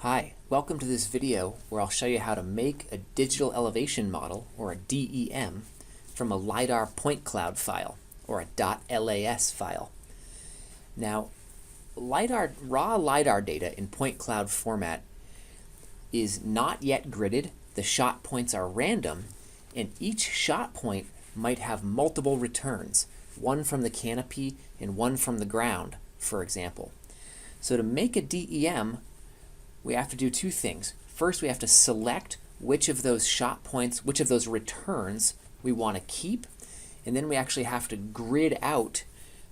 Hi, welcome to this video where I'll show you how to make a digital elevation model, or a DEM, from a LiDAR point cloud file, or a .las file. Now, raw LiDAR data in point cloud format is not yet gridded. The shot points are random, and each shot point might have multiple returns, one from the canopy and one from the ground, for example. So to make a DEM, we have to do two things. First, we have to select which of those shot points, which of those returns we want to keep, and then we actually have to grid out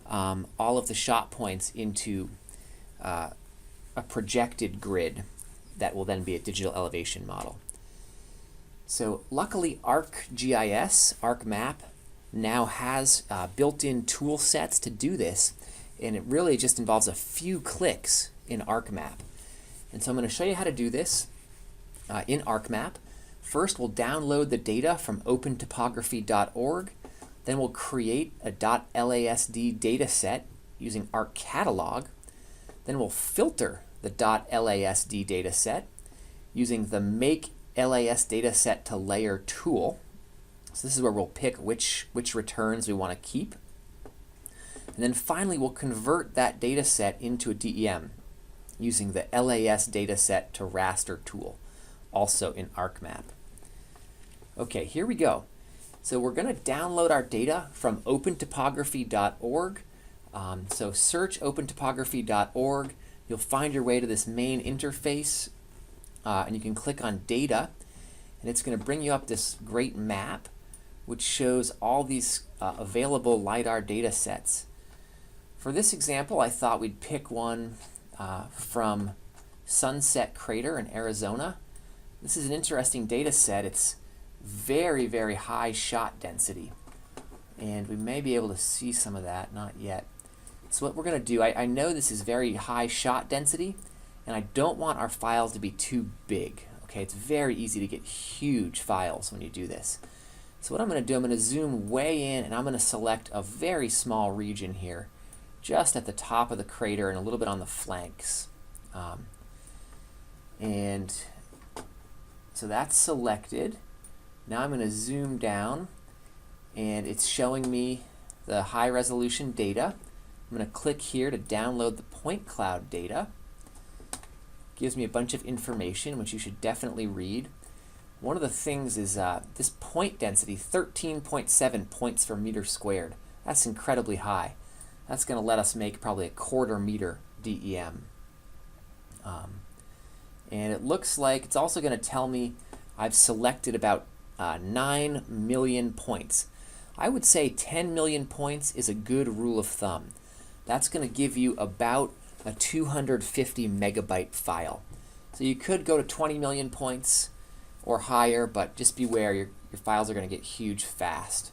all of the shot points into a projected grid that will then be a digital elevation model. So luckily ArcMap now has built-in tool sets to do this, and it really just involves a few clicks in ArcMap. And so I'm going to show you how to do this in ArcMap. First, we'll download the data from OpenTopographyorg. Then we'll create a .lasd data set using ArcCatalog. Then we'll filter the .lasd data set using the Make LAS data set to layer tool. So this is where we'll pick which returns we want to keep. And then finally, we'll convert that data set into a DEM using the LAS dataset to raster tool, also in ArcMap. Okay, here we go. So we're going to download our data from OpenTopographyorg. So search OpenTopographyorg. You'll find your way to this main interface, and you can click on Data, and it's going to bring you up this great map which shows all these available LiDAR data sets. For this example, I thought we'd pick one from Sunset Crater in Arizona. This is an interesting data set. It's very, very high shot density, and we may be able to see some of that, not yet. So what we're going to do, I know this is very high shot density, and I don't want our files to be too big. Okay, it's very easy to get huge files when you do this. So what I'm going to do, I'm going to zoom way in, and I'm going to select a very small region here, just at the top of the crater and a little bit on the flanks. And so that's selected. Now I'm going to zoom down, and it's showing me the high resolution data. I'm going to click here to download the point cloud data. Gives me a bunch of information which you should definitely read. One of the things is this point density, 13.7 points per meter squared. That's incredibly high. That's going to let us make probably a 1/4 meter DEM. And it looks like it's also going to tell me I've selected about 9 million points. I would say 10 million points is a good rule of thumb. That's going to give you about a 250 megabyte file. So you could go to 20 million points or higher, but just beware, your files are going to get huge fast.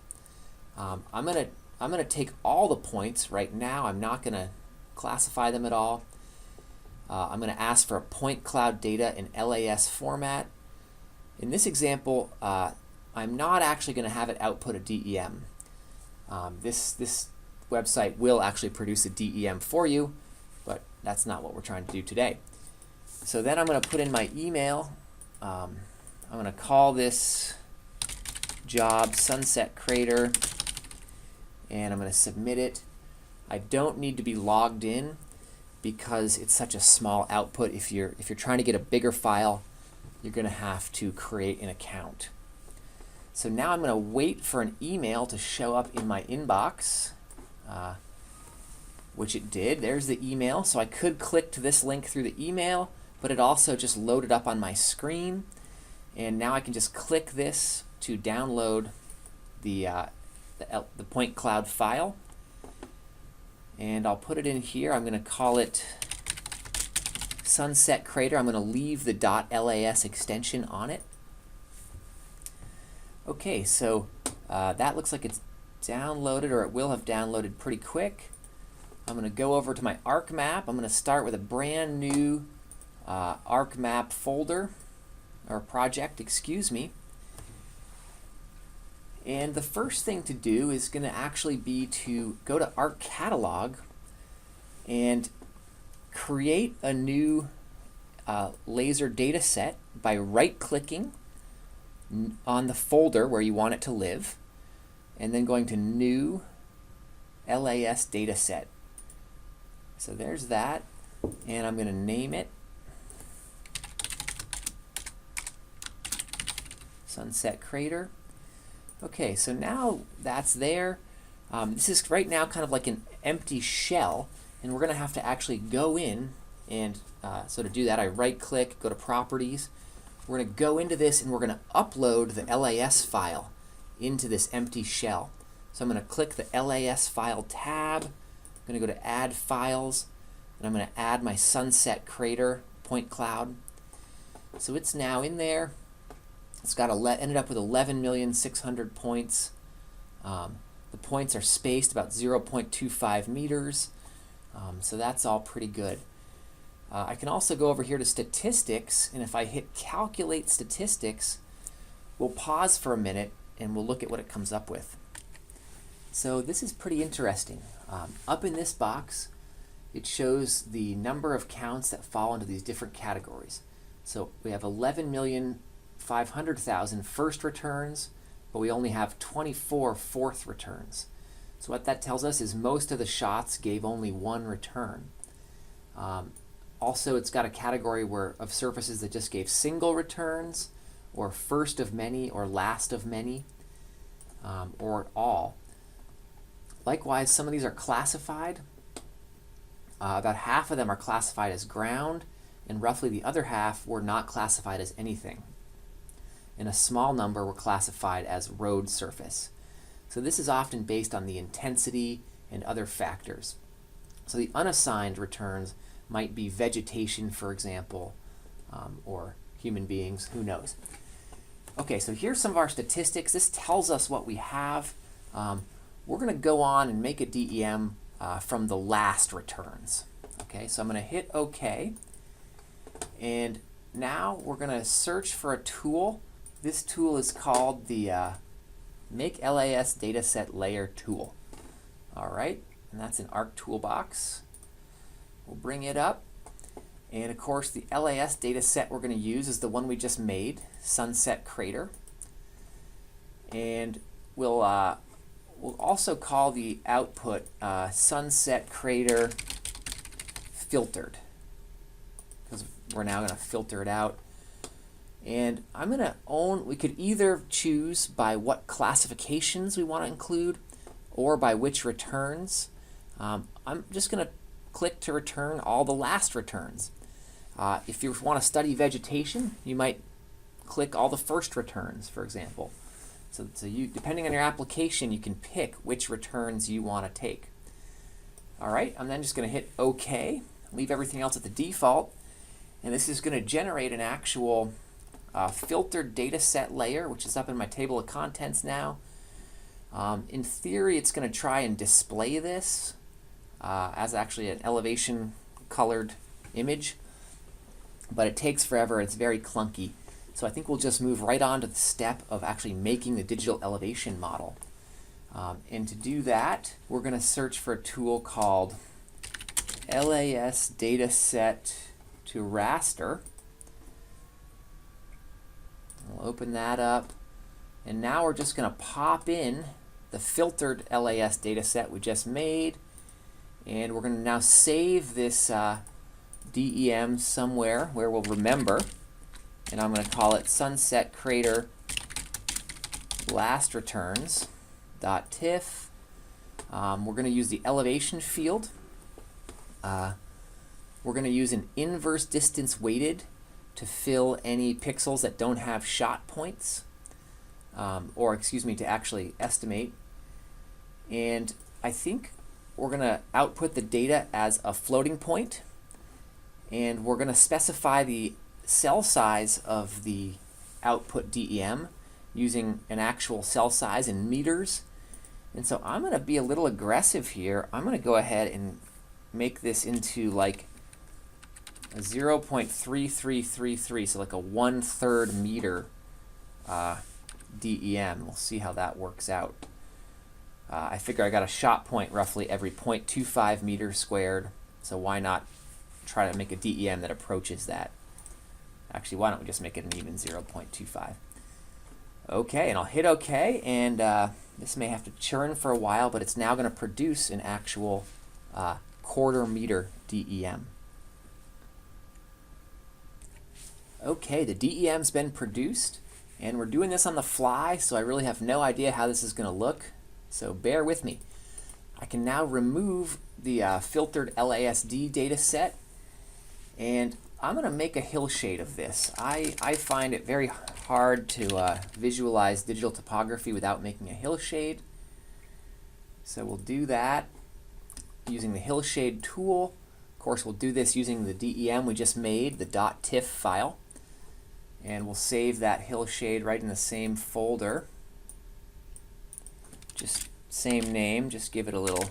I'm going to take all the points right now. I'm not going to classify them at all. I'm going to ask for a point cloud data in LAS format. In this example, I'm not actually going to have it output a DEM. This website will actually produce a DEM for you, but that's not what we're trying to do today. So then I'm going to put in my email. I'm going to call this job Sunset Crater, and I'm going to submit it. I don't need to be logged in because it's such a small output. If you're trying to get a bigger file, you're going to have to create an account. So now I'm going to wait for an email to show up in my inbox, which it did. There's the email. So I could click to this link through the email, but it also just loaded up on my screen. And now I can just click this to download the point cloud file, and I'll put it in here. I'm going to call it Sunset Crater. I'm going to leave the .las extension on it. Okay, so that looks like it's downloaded, or it will have downloaded pretty quick. I'm going to go over to my ArcMap. I'm going to start with a brand new ArcMap folder, or project, excuse me. And the first thing to do is going to actually be to go to ArcCatalog and create a new laser data set by right-clicking on the folder where you want it to live, and then going to New LAS data set. So there's that, and I'm going to name it Sunset Crater. Okay, so now that's there. This is right now kind of like an empty shell, and we're going to have to actually go in and so to do that I right-click, go to Properties. We're going to go into this and we're going to upload the LAS file into this empty shell. So I'm going to click the LAS file tab. I'm going to go to Add Files, and I'm going to add my Sunset Crater point cloud. So it's now in there. It's got ended up with 11,600,000 points. The points are spaced about 0.25 meters. So that's all pretty good. I can also go over here to Statistics, and if I hit Calculate Statistics, we'll pause for a minute and we'll look at what it comes up with. So this is pretty interesting. Up in this box, it shows the number of counts that fall into these different categories. So we have 11,500,000 first returns, but we only have 24 fourth returns. So what that tells us is most of the shots gave only one return. Also, it's got a category of surfaces that just gave single returns, or first of many, or last of many, or all. Likewise, some of these are classified. About half of them are classified as ground, and roughly the other half were not classified as anything. And a small number were classified as road surface. So this is often based on the intensity and other factors. So the unassigned returns might be vegetation, for example, or human beings, who knows. Okay, so here's some of our statistics. This tells us what we have. We're going to go on and make a DEM from the last returns. Okay, so I'm going to hit OK. And now we're going to search for a tool. This tool is called the Make LAS Dataset Layer tool. All right, and that's an Arc toolbox. We'll bring it up. And of course, the LAS dataset we're going to use is the one we just made, Sunset Crater. And we'll also call the output Sunset Crater Filtered, because we're now going to filter it out. And I'm going to we could either choose by what classifications we want to include or by which returns. I'm just going to click to return all the last returns. If you want to study vegetation, you might click all the first returns, for example. So you, depending on your application, you can pick which returns you want to take. All right, I'm then just going to hit OK, leave everything else at the default, and this is going to generate an actual filtered data set layer, which is up in my table of contents now. In theory, it's going to try and display this as actually an elevation colored image, but it takes forever. It's very clunky. So I think we'll just move right on to the step of actually making the digital elevation model. And to do that, we're going to search for a tool called LAS Dataset to Raster. We'll open that up, and now we're just going to pop in the filtered LAS dataset we just made, and we're going to now save this DEM somewhere where we'll remember, and I'm going to call it Sunset Crater Last Returns .tiff. We're going to use the elevation field. We're going to use an inverse distance weighted to fill any pixels that don't have shot points, or excuse me, to actually estimate. And I think we're going to output the data as a floating point, and we're going to specify the cell size of the output DEM using an actual cell size in meters. And so I'm going to be a little aggressive here. I'm going to go ahead and make this into like a 0.3333, so like a 1/3 meter DEM. We'll see how that works out. I figure I got a shot point roughly every 0.25 meters squared, so why not try to make a DEM that approaches that. Actually, why don't we just make it an even 0.25? Okay, and I'll hit OK, and this may have to churn for a while, but it's now going to produce an actual quarter meter DEM. Okay, the DEM's been produced, and we're doing this on the fly, so I really have no idea how this is going to look, so bear with me. I can now remove the filtered LASD data set, and I'm going to make a hillshade of this. I find it very hard to visualize digital topography without making a hillshade. So we'll do that using the hillshade tool. Of course, we'll do this using the DEM we just made, the .tiff file. And we'll save that hillshade right in the same folder. Just same name, just give it a little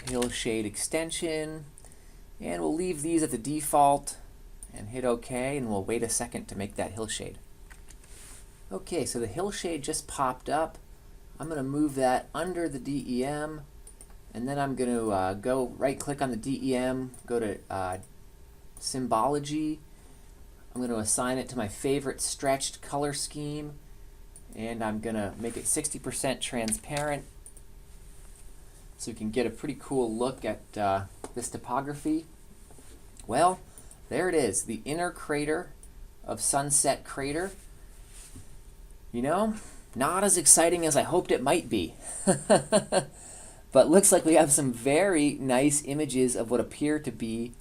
hillshade extension. And we'll leave these at the default and hit OK, and we'll wait a second to make that hillshade. Okay, so the hillshade just popped up. I'm going to move that under the DEM, and then I'm going to go right-click on the DEM, go to Symbology. I'm going to assign it to my favorite stretched color scheme, and I'm going to make it 60% transparent so you can get a pretty cool look at this topography. Well, there it is, the inner crater of Sunset Crater. You know, not as exciting as I hoped it might be. But looks like we have some very nice images of what appear to be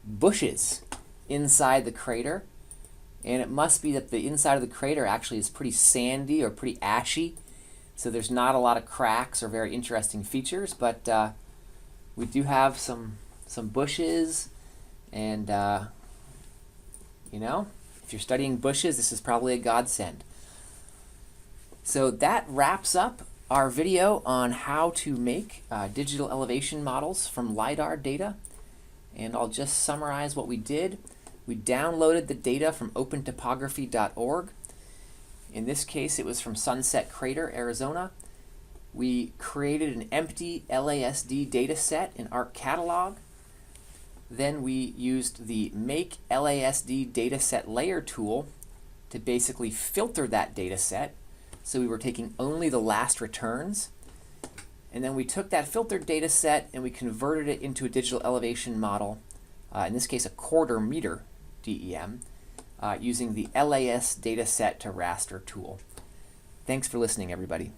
bushes inside the crater. And it must be that the inside of the crater actually is pretty sandy or pretty ashy. So there's not a lot of cracks or very interesting features, but we do have some bushes, and you know, if you're studying bushes, this is probably a godsend. So that wraps up our video on how to make digital elevation models from LiDAR data. And I'll just summarize what we did. We downloaded the data from OpenTopographyorg. In this case, it was from Sunset Crater, Arizona. We created an empty LASD data set in ArcCatalog. Then we used the Make LASD Dataset Layer tool to basically filter that data set. So we were taking only the last returns. And then we took that filtered data set and we converted it into a digital elevation model, in this case a quarter meter DEM, using the LAS dataset to raster tool. Thanks for listening, everybody.